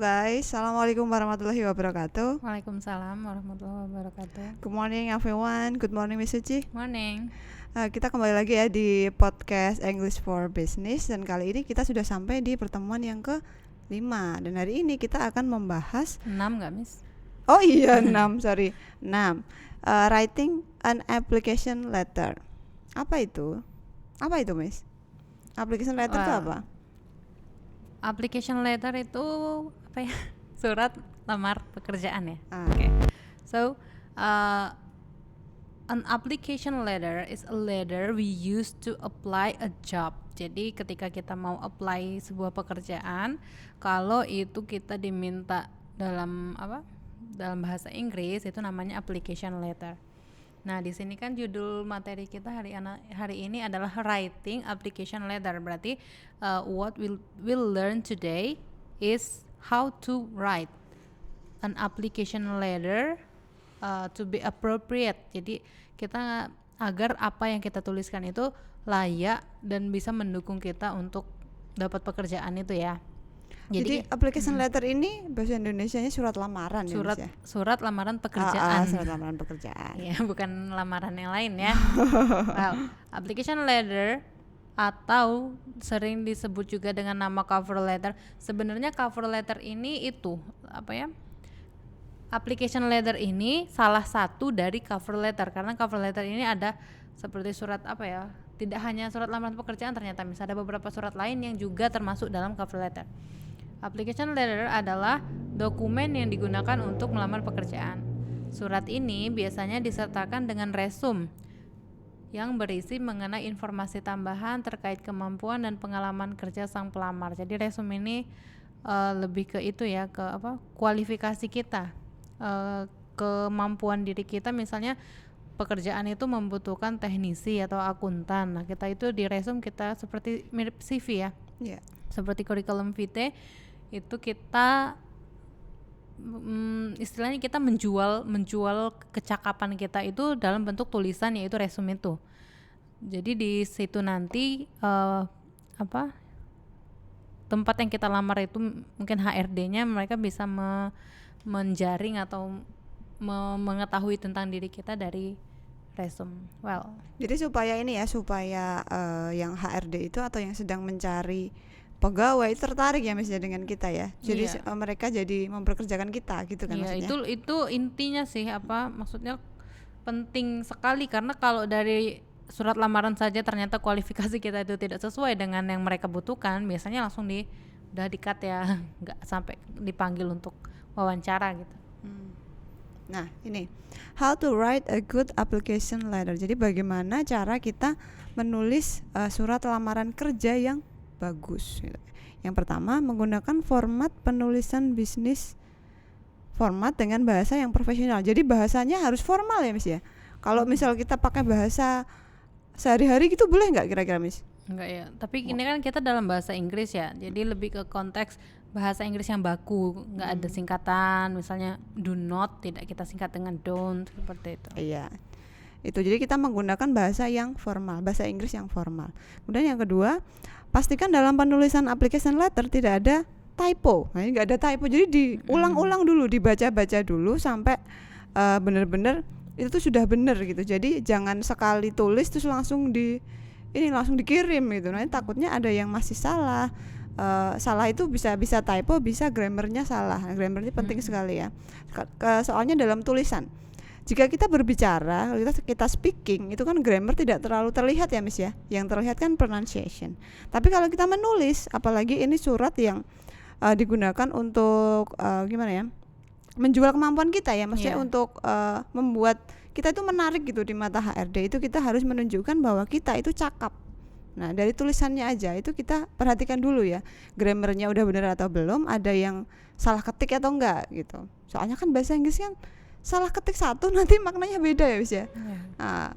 guys, Assalamualaikum warahmatullahi wabarakatuh. Waalaikumsalam warahmatullahi wabarakatuh. Good morning everyone, good morning Miss Suci. Morning. Kita kembali lagi ya di podcast English for Business. Dan kali ini kita sudah sampai di pertemuan yang ke-5. Dan hari ini kita akan membahas 6 gak Miss? Oh iya 6, sorry 6. Writing an application letter. Apa itu Miss? Application letter itu apa? Application letter itu apa ya? Surat lamar pekerjaan ya. Okay. So an application letter is a letter we use to apply a job. Jadi ketika kita mau apply sebuah pekerjaan, kalau itu kita diminta dalam bahasa Inggris itu namanya application letter. Nah, di sini kan judul materi kita hari ini adalah writing application letter. Berarti what we'll learn today is how to write an application letter to be appropriate. Jadi kita agar apa yang kita tuliskan itu layak dan bisa mendukung kita untuk dapat pekerjaan itu ya. Jadi application letter ini bahasa Indonesianya surat lamaran ya? Surat lamaran pekerjaan. Surat lamaran pekerjaan. Ya, bukan lamaran yang lain ya. Well, application letter atau sering disebut juga dengan nama cover letter. Sebenarnya cover letter ini itu application letter ini salah satu dari cover letter, karena cover letter ini ada seperti surat tidak hanya surat lamaran pekerjaan, ternyata misalnya ada beberapa surat lain yang juga termasuk dalam cover letter. Application letter adalah dokumen yang digunakan untuk melamar pekerjaan. Surat ini biasanya disertakan dengan resume yang berisi mengenai informasi tambahan terkait kemampuan dan pengalaman kerja sang pelamar. Jadi resume ini lebih ke itu ya, ke kualifikasi kita, kemampuan diri kita. Misalnya pekerjaan itu membutuhkan teknisi atau akuntan. Nah, kita itu di resume kita seperti mirip CV ya. Yeah. Seperti curriculum vitae itu kita istilahnya kita menjual kecakapan kita itu dalam bentuk tulisan, yaitu resume itu. Jadi di situ nanti tempat yang kita lamar itu mungkin HRD-nya mereka bisa menjaring atau mengetahui tentang diri kita dari resume. Jadi supaya yang HRD itu atau yang sedang mencari pegawai tertarik ya misalnya dengan kita ya. Jadi mereka jadi memperkerjakan kita gitu kan maksudnya. Itu intinya sih, maksudnya penting sekali, karena kalau dari surat lamaran saja ternyata kualifikasi kita itu tidak sesuai dengan yang mereka butuhkan, biasanya langsung udah di-cut ya, nggak sampai dipanggil untuk wawancara gitu. Nah, ini how to write a good application letter. Jadi bagaimana cara kita menulis surat lamaran kerja yang bagus gitu. Yang pertama, menggunakan format penulisan bisnis format dengan bahasa yang profesional. Jadi bahasanya harus formal ya Miss ya. Kalau misal kita pakai bahasa sehari-hari gitu boleh nggak kira-kira Miss? Enggak ya, tapi ini kan kita dalam bahasa Inggris ya, jadi lebih ke konteks bahasa Inggris yang baku, nggak ada singkatan. Misalnya do not tidak kita singkat dengan don't, seperti itu. Iya, itu jadi kita menggunakan bahasa yang formal, bahasa Inggris yang formal. Kemudian yang kedua, pastikan dalam penulisan application letter tidak ada typo. Nah, ini nggak ada typo, jadi diulang-ulang dulu, dibaca-baca dulu sampai benar-benar itu tuh sudah benar gitu. Jadi jangan sekali tulis terus langsung dikirim gitu. Nah, takutnya ada yang masih salah. Salah itu bisa typo, bisa grammarnya salah. Grammar ini penting sekali ya. Soalnya dalam tulisan, jika kita berbicara, kita speaking, itu kan grammar tidak terlalu terlihat ya Miss ya. Yang terlihat kan pronunciation. Tapi kalau kita menulis, apalagi ini surat yang digunakan untuk menjual kemampuan kita ya, maksudnya untuk membuat kita itu menarik gitu di mata HRD, itu kita harus menunjukkan bahwa kita itu cakap. Nah, dari tulisannya aja itu kita perhatikan dulu ya, grammarnya udah benar atau belum, ada yang salah ketik atau enggak gitu. Soalnya kan bahasa Inggris kan salah ketik satu nanti maknanya beda ya Miss ya. Nah,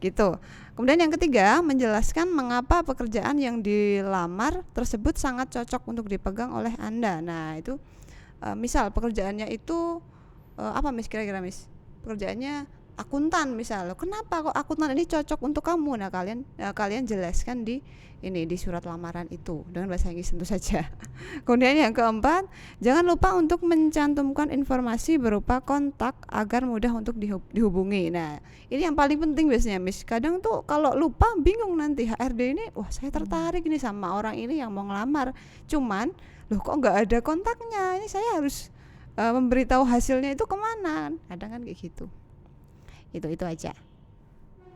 gitu. Kemudian yang ketiga, menjelaskan mengapa pekerjaan yang dilamar tersebut sangat cocok untuk dipegang oleh Anda. Nah, itu misal pekerjaannya itu apa Miss, kira-kira Miss? Pekerjaannya akuntan misalnya, kenapa kok akuntan ini cocok untuk kamu? Nah kalian jelaskan di surat lamaran itu dengan bahasa Inggris tentu saja. Kemudian yang keempat, jangan lupa untuk mencantumkan informasi berupa kontak agar mudah untuk dihubungi. Nah ini yang paling penting biasanya Miss, kadang tuh kalau lupa bingung nanti HRD ini, wah saya tertarik ini sama orang ini yang mau ngelamar, cuman loh kok nggak ada kontaknya, ini saya harus memberitahu hasilnya itu kemana, kadang kan kayak gitu. Itu aja.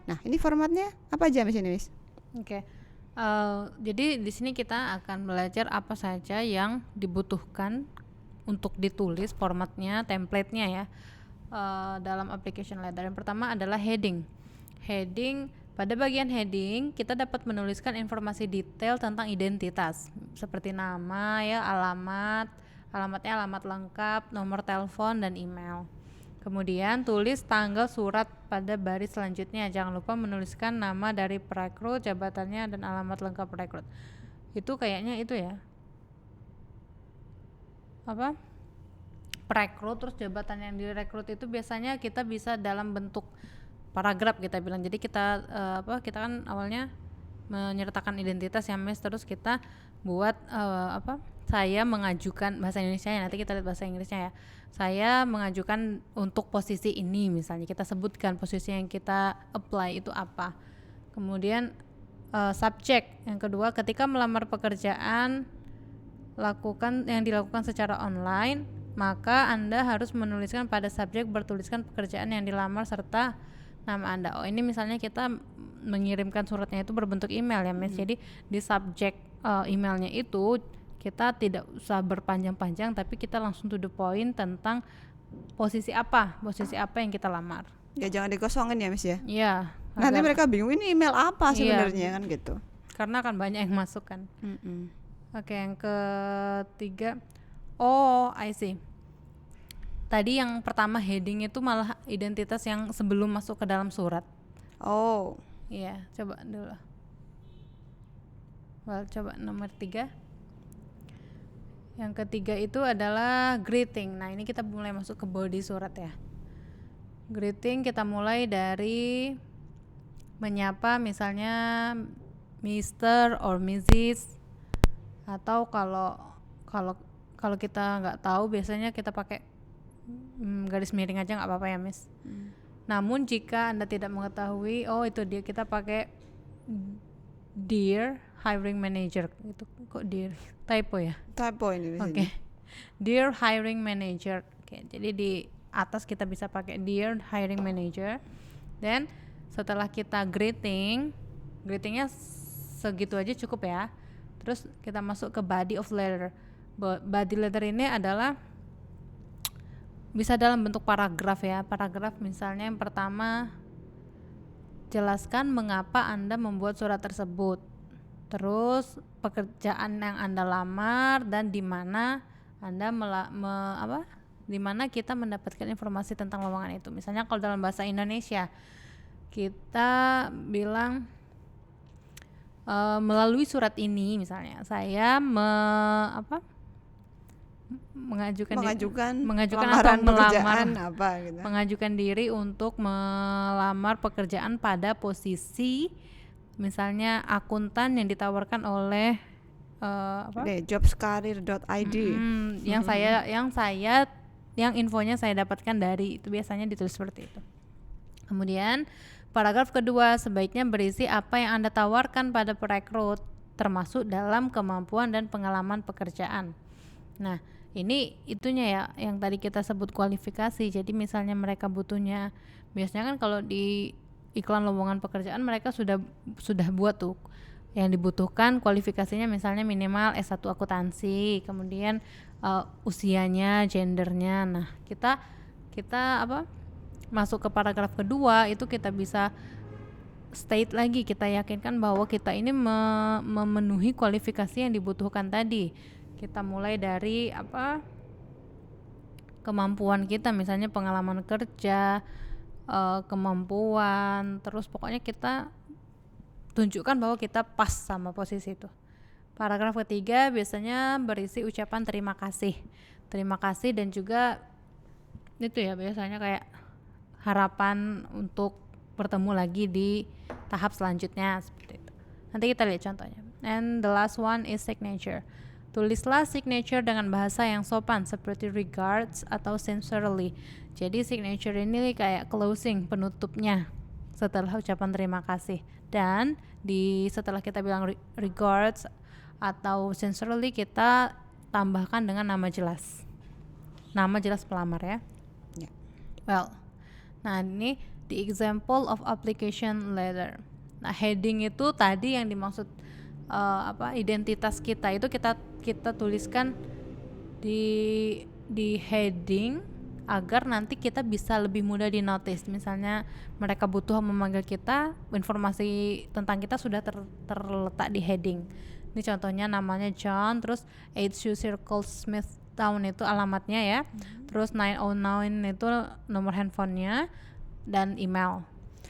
Nah ini formatnya apa aja Miss ini Miss? Oke. Jadi di sini kita akan belajar apa saja yang dibutuhkan untuk ditulis, formatnya, template-nya ya, dalam application letter. Yang pertama adalah heading. Pada bagian heading kita dapat menuliskan informasi detail tentang identitas seperti nama ya, alamatnya alamat lengkap, nomor telepon dan email. Kemudian tulis tanggal surat pada baris selanjutnya. Jangan lupa menuliskan nama dari perekrut, jabatannya dan alamat lengkap perekrut. Itu kayaknya itu ya. Apa? Perekrut terus jabatan yang direkrut itu biasanya kita bisa dalam bentuk paragraf kita bilang. Jadi kita kita kan awalnya menyertakan identitas ya Mes, terus kita buat saya mengajukan, bahasa Indonesia ya, nanti kita lihat bahasa Inggrisnya ya. Saya mengajukan untuk posisi ini, misalnya kita sebutkan posisi yang kita apply itu apa. Kemudian subjek yang kedua, ketika melamar pekerjaan yang dilakukan secara online, maka Anda harus menuliskan pada subjek bertuliskan pekerjaan yang dilamar serta nama Anda. Oh ini misalnya kita mengirimkan suratnya itu berbentuk email ya Miss. Jadi di subjek emailnya itu kita tidak usah berpanjang-panjang, tapi kita langsung to the point tentang posisi apa yang kita lamar. Ya jangan dikosongin ya Miss ya. Iya. Nanti mereka bingung ini email apa sebenarnya kan gitu. Karena kan banyak yang masuk kan. Oke, yang ketiga, I see. Tadi yang pertama heading itu malah identitas yang sebelum masuk ke dalam surat. Oh. Iya, coba dulu. Coba nomor 3. Yang ketiga itu adalah greeting. Nah ini kita mulai masuk ke body surat ya. Greeting kita mulai dari menyapa misalnya Mr. or Mrs. Atau kalau kita nggak tahu biasanya kita pakai garis miring aja nggak apa-apa ya Miss. Namun jika Anda tidak mengetahui, itu dia, kita pakai Dear Hiring Manager. Itu kok Dear? Typo ya? Typo ini. Oke. Dear Hiring Manager. Oke, jadi di atas kita bisa pakai Dear Hiring Manager. Dan setelah kita greetingnya segitu aja cukup ya. Terus kita masuk ke body of letter. Body letter ini adalah bisa dalam bentuk paragraf ya. Paragraf misalnya yang pertama, jelaskan mengapa Anda membuat surat tersebut. Terus pekerjaan yang Anda lamar dan di mana Anda di mana kita mendapatkan informasi tentang lowongan itu. Misalnya kalau dalam bahasa Indonesia kita bilang melalui surat ini misalnya saya mengajukan diri untuk melamar pekerjaan pada posisi misalnya akuntan yang ditawarkan oleh jobscareer.id yang infonya saya dapatkan dari, itu biasanya ditulis seperti itu. Kemudian paragraf kedua sebaiknya berisi apa yang Anda tawarkan pada perekrut, termasuk dalam kemampuan dan pengalaman pekerjaan. Nah, ini itunya ya yang tadi kita sebut kualifikasi. Jadi misalnya mereka butuhnya, biasanya kan kalau di iklan lowongan pekerjaan mereka sudah buat tuh yang dibutuhkan kualifikasinya, misalnya minimal S1 akuntansi, kemudian usianya, gendernya. Nah, kita masuk ke paragraf kedua itu kita bisa state lagi, kita yakinkan bahwa kita ini memenuhi kualifikasi yang dibutuhkan tadi. Kita mulai dari kemampuan kita, misalnya pengalaman kerja, kemampuan, terus pokoknya kita tunjukkan bahwa kita pas sama posisi itu. Paragraf ketiga biasanya berisi ucapan terima kasih dan juga itu ya biasanya kayak harapan untuk bertemu lagi di tahap selanjutnya seperti itu. Nanti kita lihat contohnya. And the last one is signature. Tulislah signature dengan bahasa yang sopan seperti regards atau sincerely. Jadi signature ini kayak closing, penutupnya setelah ucapan terima kasih. Dan setelah kita bilang regards atau sincerely, kita tambahkan dengan nama jelas. Nama jelas pelamar ya. Ya. Well, nah ini the example of application letter. Nah, heading itu tadi yang dimaksud identitas kita itu kita tuliskan di heading agar nanti kita bisa lebih mudah di notice. Misalnya mereka butuh memanggil kita, informasi tentang kita sudah terletak di heading. Ini contohnya namanya John, terus 82 Circle Smithtown itu alamatnya ya, terus 909 itu nomor handphonenya dan email.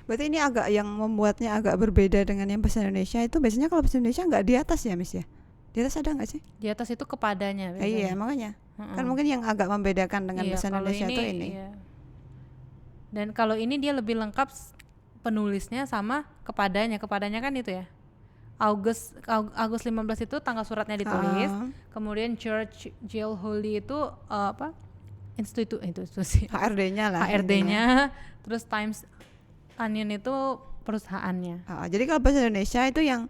Berarti ini yang membuatnya agak berbeda dengan yang bahasa Indonesia itu biasanya kalau bahasa Indonesia nggak di atas ya Miss ya? Di atas ada nggak sih? Di atas itu kepadanya biasanya. Iya makanya. Kan mungkin yang agak membedakan dengan bahasa Indonesia itu ini. Iya. Dan kalau ini dia lebih lengkap penulisnya sama kepadanya kan itu ya. Agustus 15 itu tanggal suratnya ditulis. Kemudian George Jill Holy itu institusi HRD-nya lah. HRD-nya. Terus Times Onion itu perusahaannya. Jadi kalau bahasa Indonesia itu yang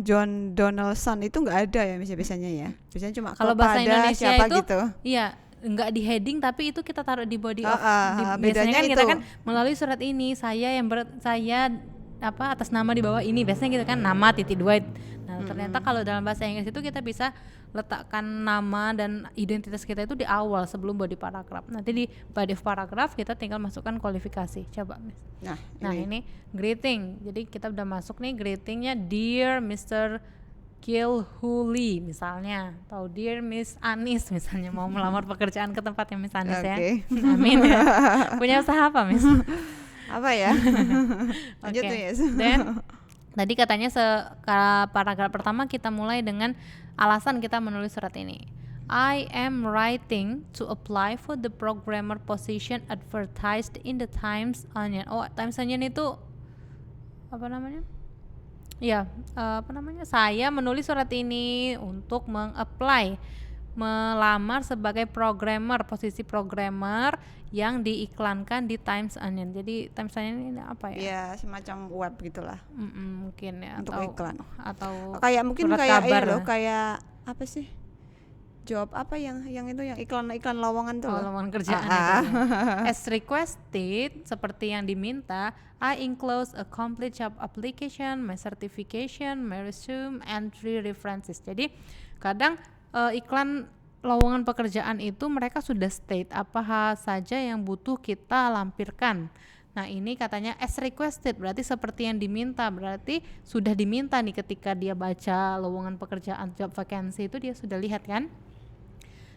John Donaldson itu nggak ada ya biasanya ya. Biasanya cuma kalau bahasa Indonesia siapa itu gitu. Iya, nggak di heading tapi itu kita taruh di body of bedanya biasanya kan itu. kita kan melalui surat ini saya atas nama di bawah ini, biasanya gitu kan, nama titik dua. Nah, ternyata kalau dalam bahasa Inggris itu kita bisa letakkan nama dan identitas kita itu di awal sebelum body paragraph. Nanti di body paragraph kita tinggal masukkan kualifikasi. Coba Miss. Nah, ini greeting. Jadi kita udah masuk nih greetingnya, Dear Mr. Gilhuli misalnya, atau Dear Miss Anis misalnya, mau melamar pekerjaan ke tempatnya Miss Anis ya. Amin ya. Punya usaha apa Miss? Apa ya? Lanjut tuh ya. Dan tadi katanya paragraf pertama kita mulai dengan alasan kita menulis surat ini. I am writing to apply for the programmer position advertised in the Times Onion. Oh, Times Onion itu apa namanya? Ya, saya menulis surat ini untuk melamar sebagai programmer, posisi programmer yang diiklankan di Times Onion. Jadi Times Onion ini apa ya? Ya, semacam web gitulah. Mungkin ya, untuk iklan. Atau kayak mungkin surat kayak kabar loh, kayak apa sih? Job apa yang itu yang iklan lowongan tuh. Lowongan kerjaan itu. As requested, seperti yang diminta, I enclose a complete job application, my certification, my resume, and 3 references. Jadi kadang iklan lowongan pekerjaan itu mereka sudah state apa saja yang butuh kita lampirkan. Nah, ini katanya as requested, berarti seperti yang diminta, berarti sudah diminta nih ketika dia baca lowongan pekerjaan, job vacancy itu dia sudah lihat kan.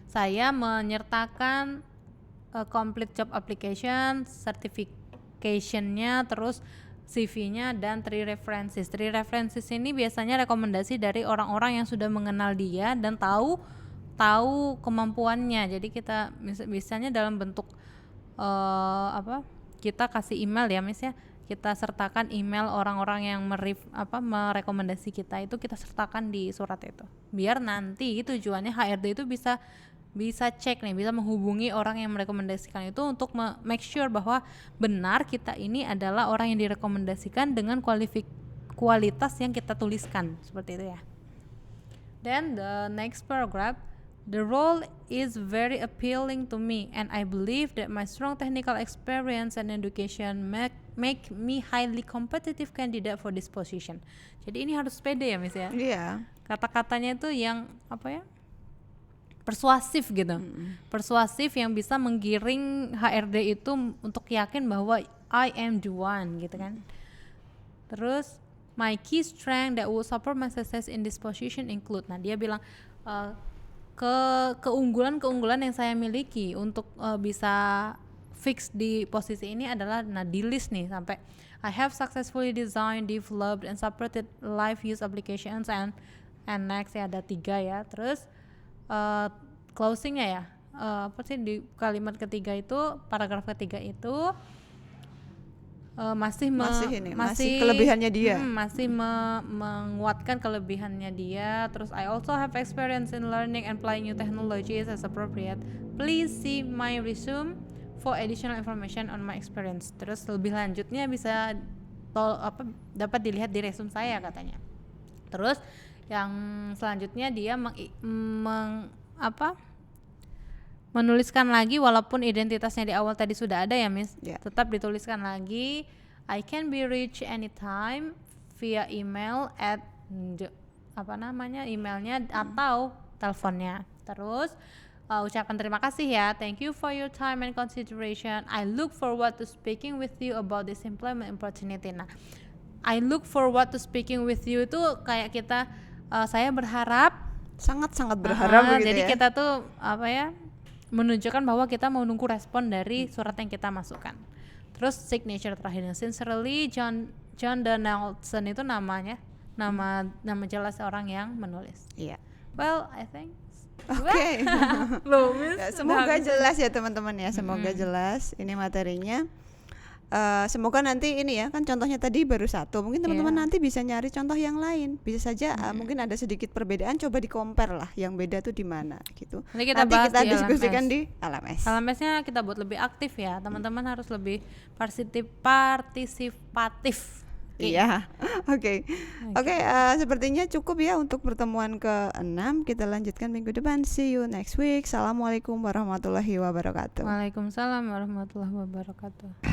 Saya menyertakan complete job application, certification-nya, terus CV-nya, dan 3 references. 3 references ini biasanya rekomendasi dari orang-orang yang sudah mengenal dia dan tahu kemampuannya. Jadi kita misalnya dalam bentuk kita kasih email ya Miss ya, kita sertakan email orang-orang yang merekomendasi kita, itu kita sertakan di surat itu. Biar nanti tujuannya HRD itu bisa cek nih, bisa menghubungi orang yang merekomendasikan itu untuk make sure bahwa benar kita ini adalah orang yang direkomendasikan dengan kualitas yang kita tuliskan, seperti itu ya. Then the next paragraph, the role is very appealing to me and I believe that my strong technical experience and education make me highly competitive candidate for this position. Jadi ini harus pede ya Miss ya. Iya. Kata-katanya itu yang persuasif gitu. Persuasif yang bisa menggiring HRD itu untuk yakin bahwa I am the one gitu kan. Terus my key strength that will support my success in this position include. Nah, dia bilang keunggulan yang saya miliki untuk bisa fix di posisi ini adalah, di list nih sampai I have successfully designed, developed and supported live use applications and next ya ada 3 ya. Terus closingnya ya, di kalimat ketiga itu, paragraf ketiga itu masih kelebihannya dia. Masih menguatkan kelebihannya dia. Terus I also have experience in learning and applying new technologies as appropriate. Please see my resume for additional information on my experience. Terus lebih lanjutnya bisa dapat dilihat di resume saya katanya. Terus yang selanjutnya dia menuliskan lagi, walaupun identitasnya di awal tadi sudah ada ya Miss, tetap dituliskan lagi, I can be reached anytime via email at emailnya atau teleponnya. Terus ucapkan terima kasih ya, thank you for your time and consideration, I look forward to speaking with you about this employment opportunity. Nah, I look forward to speaking with you itu kayak kita saya berharap, sangat-sangat berharap begitu jadi ya. kita tuh menunjukkan bahwa kita mau nunggu respon dari surat yang kita masukkan. Terus signature terakhirnya, sincerely John Donaldson, itu namanya, nama jelas orang yang menulis. Iya. Well, I think Oke. Ya, semoga jelas ya teman-teman ya, semoga jelas ini materinya. Semoga nanti ini ya, kan contohnya tadi baru satu, mungkin teman-teman nanti bisa nyari contoh yang lain, bisa saja mungkin ada sedikit perbedaan, coba di compare lah yang beda tuh di mana gitu. Nanti kita diskusikan di LMS. LMS-nya kita buat lebih aktif ya, teman-teman harus lebih partisipatif. Iya, oke. Sepertinya cukup ya untuk pertemuan ke-6. Kita lanjutkan minggu depan. See you next week. Assalamualaikum warahmatullahi wabarakatuh. Waalaikumsalam warahmatullahi wabarakatuh.